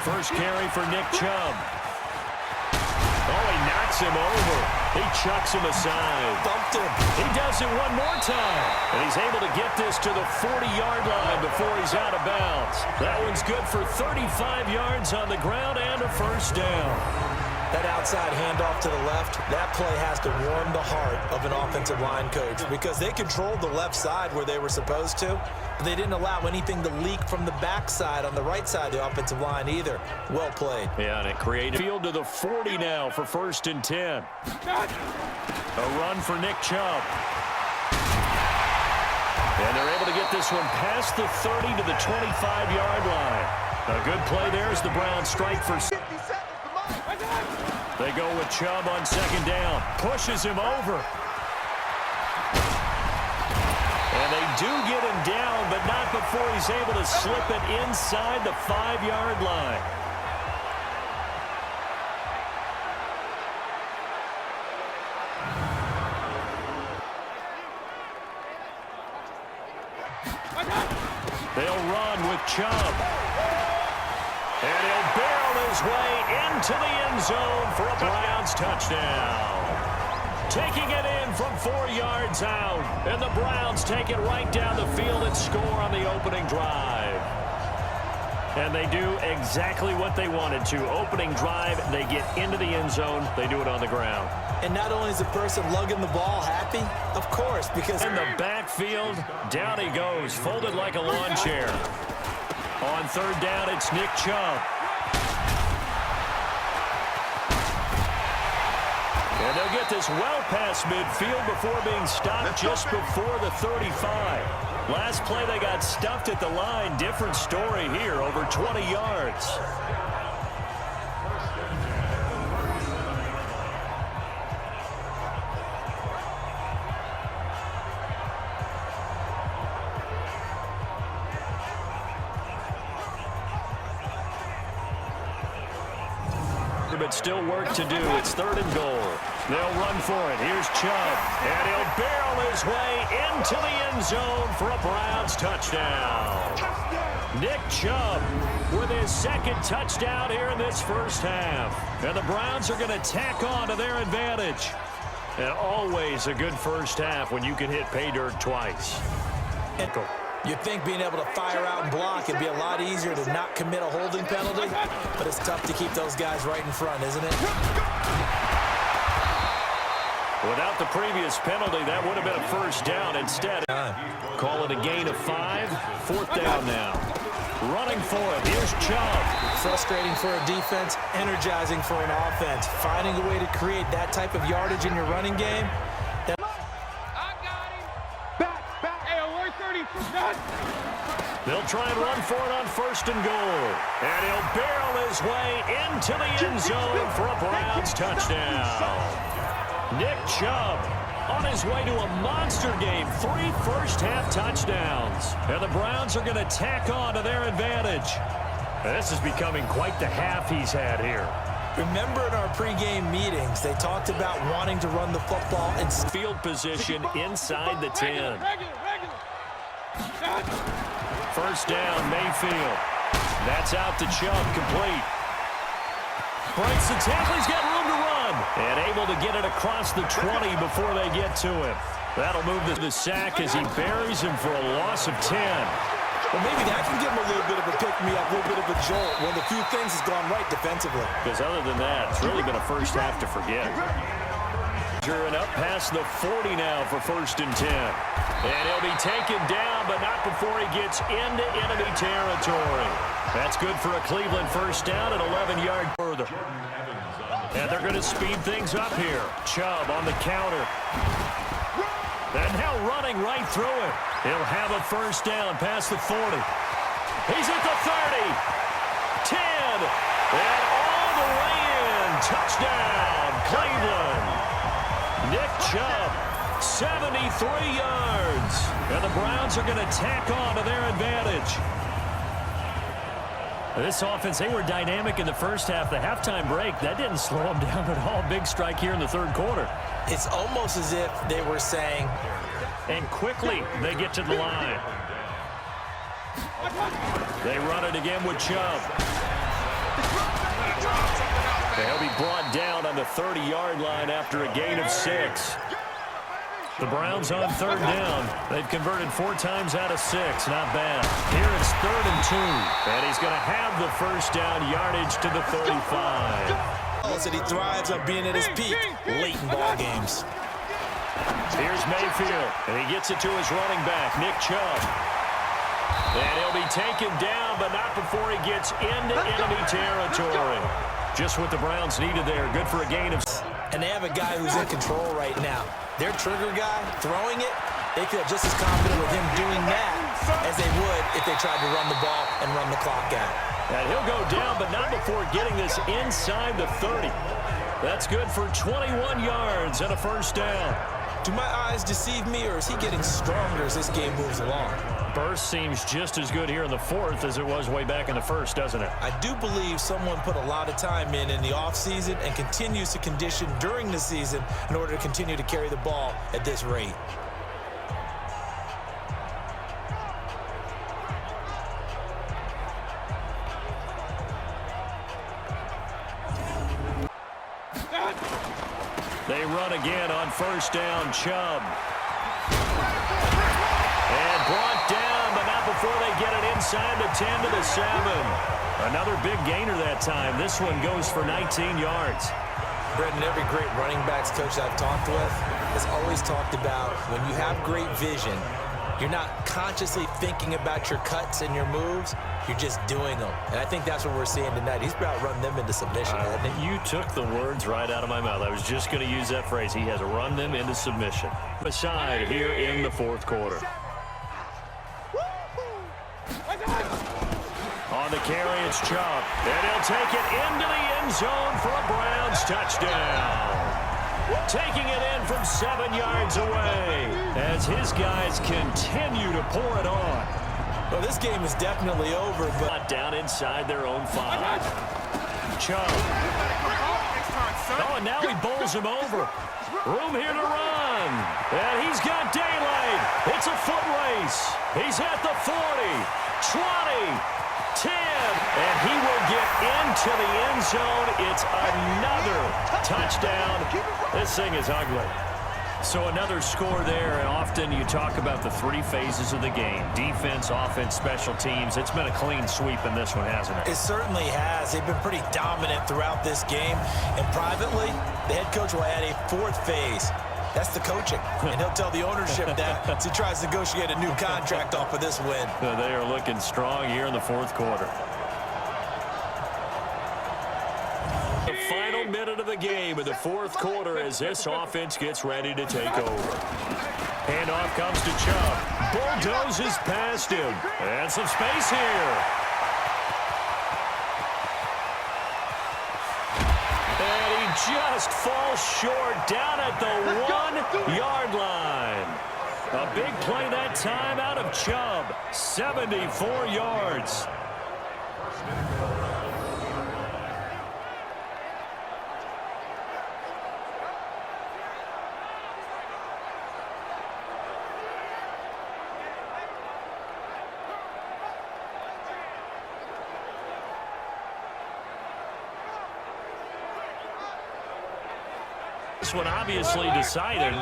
First carry for Nick Chubb. Oh, he knocks him over. He chucks him aside. Bumped him. He does it one more time. And he's able to get this to the 40-yard line before he's out of bounds. That one's good for 35 yards on the ground and a first down. That outside handoff to the left, that play has to warm the heart of an offensive line coach because they controlled the left side where they were supposed to, but they didn't allow anything to leak from the backside on the right side of the offensive line either. Well played. Yeah, and it created field to the 40 now for 1st and 10. A run for Nick Chubb. And they're able to get this one past the 30 to the 25-yard line. A good play there as the Browns strike for 50 seconds. They go with Chubb on 2nd down. Pushes him over. And they do get him down, but not before he's able to slip it inside the 5-yard line. They'll run with Chubb. And he'll barrel his way into the end zone for a Browns touchdown. Taking it in from 4 yards out. And the Browns take it right down the field and score on the opening drive. And they do exactly what they wanted to. Opening drive, they get into the end zone. They do it on the ground. And not only is the person lugging the ball happy, of course, because in the backfield, down he goes, folded like a lawn chair. On 3rd down, it's Nick Chubb. And they'll get this well past midfield before being stopped just before the 35. Last play, they got stuffed at the line. Different story here, over 20 yards. But still work to do. It's 3rd and goal. They'll run for it. Here's Chubb. And he'll barrel his way into the end zone for a Browns touchdown. Nick Chubb with his 2nd touchdown here in this first half. And the Browns are going to tack on to their advantage. And always a good first half when you can hit pay dirt twice. You'd think being able to fire out and block would be a lot easier to not commit a holding penalty, but it's tough to keep those guys right in front, isn't it? Without the previous penalty, that would have been a first down instead. Call it a gain of 5. 4th down now. Running for it. Here's Chubb. Frustrating for a defense, energizing for an offense. Finding a way to create that type of yardage in your running game. They'll try and run for it on 1st and goal. And he'll barrel his way into the end zone for a Browns touchdown. Nick Chubb on his way to a monster game. 3 first-half touchdowns. And the Browns are going to tack on to their advantage. This is becoming quite the half he's had here. Remember in our pregame meetings, they talked about wanting to run the football in field position inside the 10. First down, Mayfield. That's out to Chubb, complete. Breaks the tackle, he's got room to run. And able to get it across the 20 before they get to him. That'll move the sack as he buries him for a loss of 10. Well, maybe that can give him a little bit of a pick-me-up, a little bit of a jolt. One of the few things has gone right defensively. Because other than that, it's really been a first half to forget. And up past the 40 now for 1st and 10. And he'll be taken down, but not before he gets into enemy territory. That's good for a Cleveland first down at 11-yard further. And they're going to speed things up here. Chubb on the counter. And now running right through it. He'll have a first down past the 40. He's at the 30. 10. And all the way in. Touchdown, Cleveland. Nick Chubb, 73 yards. And the Browns are going to tack on to their advantage. This offense, they were dynamic in the first half. The halftime break, that didn't slow them down at all. Big strike here in the 3rd quarter. It's almost as if they were saying, and quickly they get to the line. They run it again with Chubb. He'll be brought down on the 30-yard line after a gain of 6. The Browns on 3rd down. They've converted 4 times out of 6. Not bad. Here it's 3rd and 2. And he's going to have the first down yardage to the 35. Said he thrives on being at his peak late in ball games. Here's Mayfield. And he gets it to his running back, Nick Chubb. And he'll be taken down, but not before he gets into enemy territory. Just what the Browns needed there. Good for a gain of... And they have a guy who's in control right now. Their trigger guy throwing it, they feel just as confident with him doing that as they would if they tried to run the ball and run the clock out. And he'll go down, but not before getting this inside the 30. That's good for 21 yards and a first down. Do my eyes deceive me, or is he getting stronger as this game moves along? Burst seems just as good here in the 4th as it was way back in the 1st, doesn't it? I do believe someone put a lot of time in the offseason and continues to condition during the season in order to continue to carry the ball at this rate. They run again on 1st down, Chubb. And brought down, but not before they get it inside the 10 to the 7. Another big gainer that time. This one goes for 19 yards. Brendan, every great running backs coach I've talked with has always talked about when you have great vision, you're not consciously thinking about your cuts and your moves. You're just doing them. And I think that's what we're seeing tonight. He's about to run them into submission, hasn't he? You took the words right out of my mouth. I was just going to use that phrase. He has run them into submission. Aside here in the 4th quarter. On the carry, it's Chubb. And he'll take it into the end zone for a Browns touchdown. Taking it in from 7 yards away as his guys continue to pour it on. Well, this game is definitely over, but down inside their own 5. Chubb. Oh, and now he bowls him over. Room here to run. And he's got daylight. It's a foot race. He's at the 40, 20, 10, and he will get into the end zone. It's another touchdown. This thing is ugly. So another score there, and often you talk about the 3 phases of the game. Defense, offense, special teams. It's been a clean sweep in this one, hasn't it? It certainly has. They've been pretty dominant throughout this game. And privately, the head coach will add a 4th phase. That's the coaching. And he'll tell the ownership that as he tries to negotiate a new contract off of this win. They are looking strong here in the 4th quarter. The final minute of the game in the 4th quarter as this offense gets ready to take over. Handoff comes to Chubb. Bulldozes past him. And some space here. And he just falls short down at the 1-yard line. A big play that time out of Chubb. 74 yards. This one obviously decided.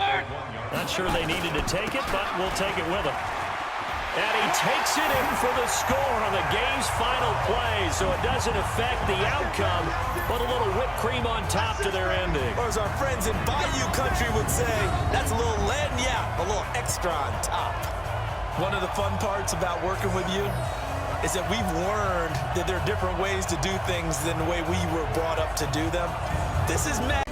Not sure they needed to take it, but we'll take it with them. And he takes it in for the score on the game's final play, so it doesn't affect the outcome, but a little whipped cream on top to their ending. Or as our friends in Bayou Country would say, that's a little lagniappe, a little extra on top. One of the fun parts about working with you is that we've learned that there are different ways to do things than the way we were brought up to do them. This is Matt.